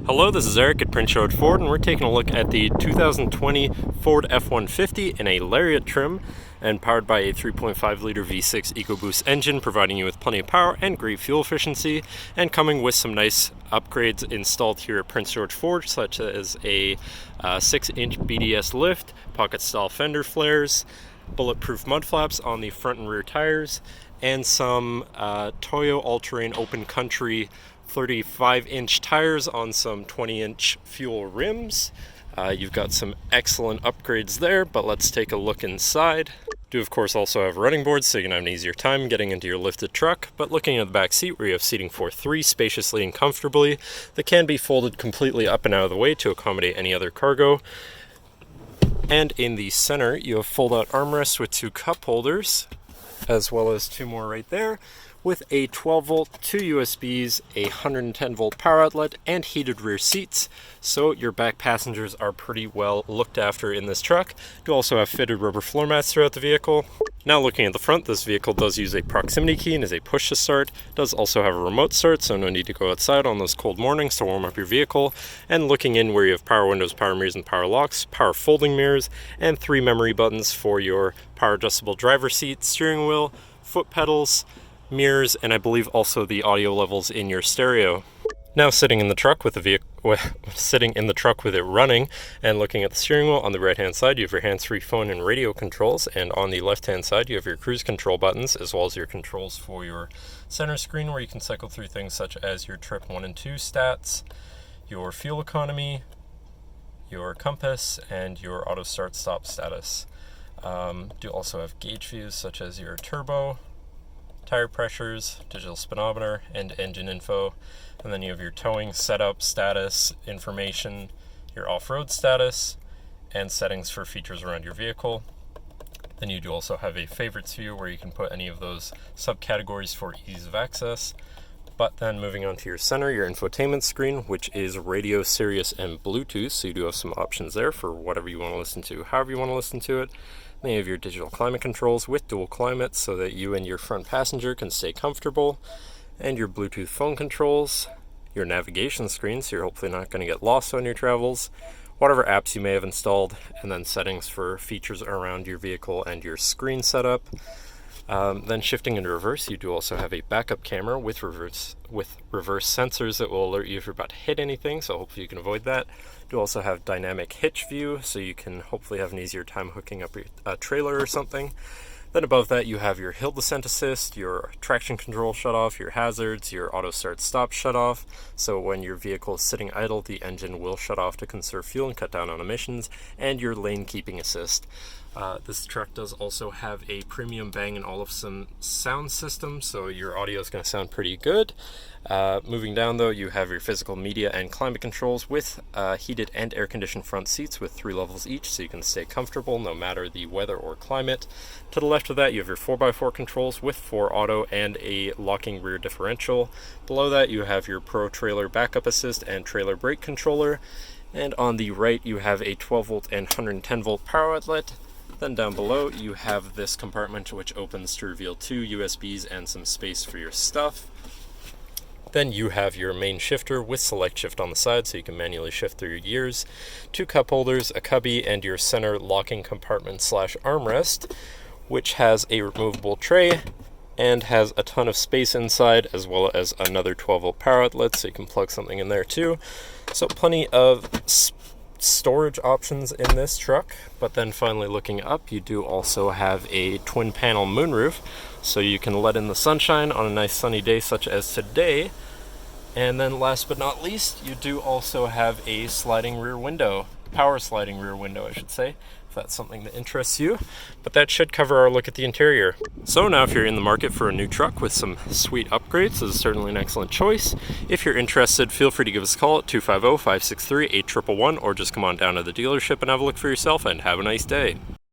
Hello, this is Eric at Prince George Ford, and we're taking a look at the 2020 Ford F-150 in a Lariat trim and powered by a 3.5 liter V6 EcoBoost engine, providing you with plenty of power and great fuel efficiency, and coming with some nice upgrades installed here at Prince George Ford, such as a 6-inch BDS lift, pocket style fender flares, bulletproof mud flaps on the front and rear tires, and some TOYO all-terrain open country 35-inch tires on some 20-inch fuel rims. You've got some excellent upgrades there, but let's take a look inside. Do of course also have running boards, so you can have an easier time getting into your lifted truck. But looking at the back seat, where you have seating for 3 spaciously and comfortably, that can be folded completely up and out of the way to accommodate any other cargo. And in the center, you have fold-out armrests with 2 cup holders, as well as 2 more right there, with a 12-volt, 2 USBs, a 110-volt power outlet, and heated rear seats. So your back passengers are pretty well looked after in this truck. You also have fitted rubber floor mats throughout the vehicle. Now looking at the front, this vehicle does use a proximity key and is a push to start. It does also have a remote start, so no need to go outside on those cold mornings to warm up your vehicle. And looking in, where you have power windows, power mirrors, and power locks, power folding mirrors, and 3 memory buttons for your power adjustable driver seat, steering wheel, foot pedals, mirrors, and I believe also the audio levels in your stereo. Now sitting in the truck with it running and looking at the steering wheel, on the right hand side you have your hands-free phone and radio controls, and on the left hand side you have your cruise control buttons, as well as your controls for your center screen, where you can cycle through things such as your trip 1 and 2 stats, your fuel economy, your compass, and your auto start stop status. Do also have gauge views such as your turbo, tire pressures, digital speedometer, and engine info. And then you have your towing setup status information, your off-road status, and settings for features around your vehicle. Then you do also have a favorites view, where you can put any of those subcategories for ease of access. But then moving on to your center, your infotainment screen, which is radio, Sirius, and Bluetooth. So you do have some options there for whatever you want to listen to, however you want to listen to it. Then you have your digital climate controls with dual climate, so that you and your front passenger can stay comfortable. And your Bluetooth phone controls, your navigation screen, so you're hopefully not going to get lost on your travels, whatever apps you may have installed, and then settings for features around your vehicle and your screen setup. Then shifting into reverse, you do also have a backup camera with reverse sensors that will alert you if you're about to hit anything, so hopefully you can avoid that. You also have dynamic hitch view, so you can hopefully have an easier time hooking up your trailer or something. Then above that you have your hill descent assist, your traction control shutoff, your hazards, your auto start stop shutoff, so when your vehicle is sitting idle, the engine will shut off to conserve fuel and cut down on emissions, and your lane keeping assist. This truck does also have a premium Bang & Olufsen sound system, so your audio is going to sound pretty good. Moving down though, you have your physical media and climate controls with heated and air-conditioned front seats with 3 levels each, so you can stay comfortable no matter the weather or climate. To the left of that, you have your 4x4 controls with 4 auto and a locking rear differential. Below that, you have your Pro Trailer Backup Assist and Trailer Brake Controller. And on the right, you have a 12-volt and 110-volt power outlet. Then down below, you have this compartment which opens to reveal 2 USBs and some space for your stuff. Then you have your main shifter with select shift on the side, so you can manually shift through your gears, 2 cup holders, a cubby, and your center locking compartment / armrest, which has a removable tray and has a ton of space inside, as well as another 12-volt power outlet, so you can plug something in there too. So plenty of storage options in this truck. But then finally looking up, you do also have a twin panel moonroof, so you can let in the sunshine on a nice sunny day such as today. And then last but not least, you do also have a sliding rear window, power sliding rear window I should say, if that's something that interests you. But that should cover our look at the interior. So now if you're in the market for a new truck with some sweet upgrades, this is certainly an excellent choice. If you're interested, feel free to give us a call at 250-563-8111, or just come on down to the dealership and have a look for yourself, and have a nice day.